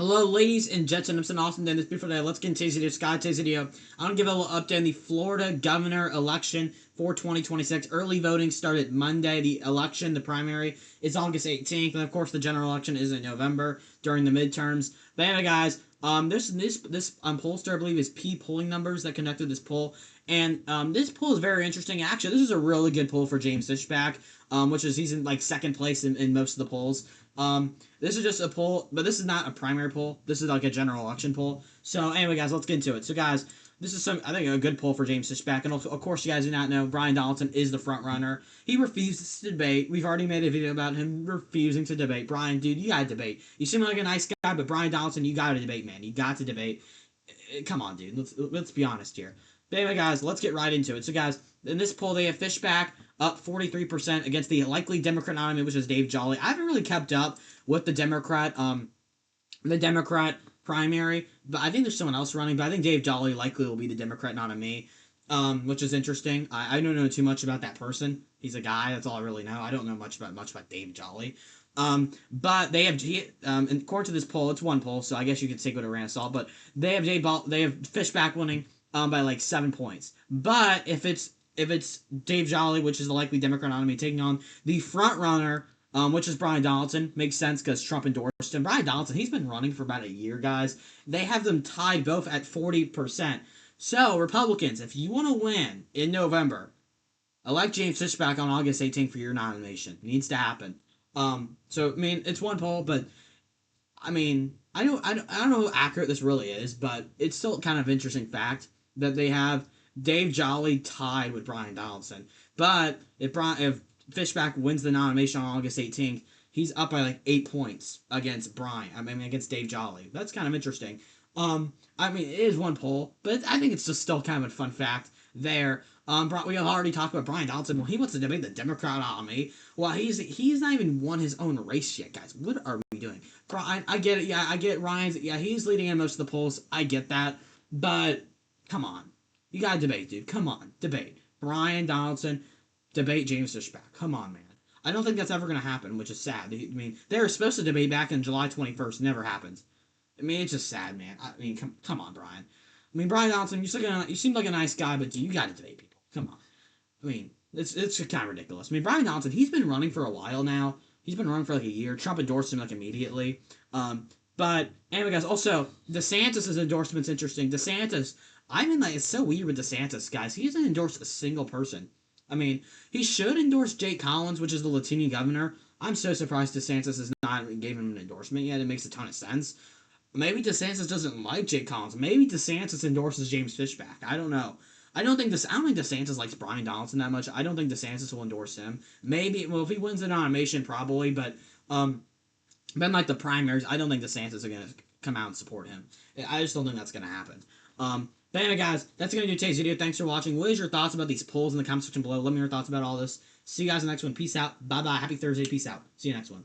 Hello, ladies and gentlemen. I'm Austin. Then this beautiful day. Let's get into today's video. Scott, today's video. I'm gonna give a little update on the Florida governor election for 2026. Early voting started Monday. The election, the primary, is August 18th, and of course, the general election is in November during the midterms. But anyway, guys, this pollster, I believe, is P polling numbers that conducted this poll, and this poll is very interesting. Actually, this is a really good poll for James Fishback, which is he's in like second place in most of the polls. This is just a poll, but this is not a primary poll. This is like a general election poll. So anyway, guys, let's get into it. So guys, this is I think a good poll for James Fishback. And of course, you guys do not know, Brian Donaldson is the front runner. He refuses to debate. We've already made a video about him refusing to debate. Brian, dude, you gotta debate. You seem like a nice guy, but Brian Donaldson, you gotta debate, man. You got to debate. Come on, dude. Let's be honest here. But anyway, guys, let's get right into it. So, guys, in this poll, they have Fishback up 43% against the likely Democrat nominee, which is Dave Jolly. I haven't really kept up with the Democrat primary, but I think there's someone else running. But I think Dave Jolly likely will be the Democrat nominee, which is interesting. I don't know too much about that person. He's a guy. That's all I really know. I don't know much about Dave Jolly. But they have and according to this poll, it's one poll, so I guess you could take what it ran saw. But they have Fishback winning by like 7 points. But if it's Dave Jolly, which is the likely Democrat nominee, taking on the front runner, which is Brian Donaldson, makes sense because Trump endorsed him. Brian Donaldson, he's been running for about a year, guys. They have them tied both at 40%. So Republicans, if you want to win in November, elect James Fishback on August 18th for your nomination. It needs to happen. So I mean, it's one poll, but I mean, I don't know how accurate this really is, but it's still kind of interesting fact that they have Dave Jolly tied with Brian Donaldson. But if Fishback wins the nomination on August 18th, he's up by like 8 points against against Dave Jolly. That's kind of interesting. I mean, it is one poll, but I think it's just still kind of a fun fact there. We have already talked about Brian Donaldson. Well, he wants to debate the Democrat nominee. Well, he's not even won his own race yet, guys. What are we doing? Brian, I get it. Yeah, I get Ryan's. Yeah, he's leading in most of the polls. I get that, but come on, you gotta debate, dude. Come on, debate. Brian Donaldson, debate James Fishback. Come on, man. I don't think that's ever gonna happen, which is sad. I mean, they were supposed to debate back in July 21st. Never happens. I mean, it's just sad, man. I mean, come on, Brian. I mean, Brian Donaldson, you seem like a nice guy, but you gotta debate people. Come on. I mean, it's kind of ridiculous. I mean, Brian Donaldson, he's been running for a while now. He's been running for like a year. Trump endorsed him like immediately. But anyway, guys. Also, DeSantis' endorsement's interesting. DeSantis, I mean, like, it's so weird with DeSantis, guys. He hasn't endorsed a single person. I mean, he should endorse Jake Collins, which is the Latino governor. I'm so surprised DeSantis has not gave him an endorsement yet. It makes a ton of sense. Maybe DeSantis doesn't like Jake Collins. Maybe DeSantis endorses James Fishback. I don't know. I don't think DeSantis likes Brian Donaldson that much. I don't think DeSantis will endorse him. Maybe, well, if he wins the nomination, probably, but then like the primaries, I don't think DeSantis are gonna come out and support him. I just don't think that's gonna happen. But anyway, guys, that's gonna do today's video. Thanks for watching. What is your thoughts about these polls in the comment section below? Let me know your thoughts about all this. See you guys in the next one. Peace out. Bye bye. Happy Thursday. Peace out. See you next one.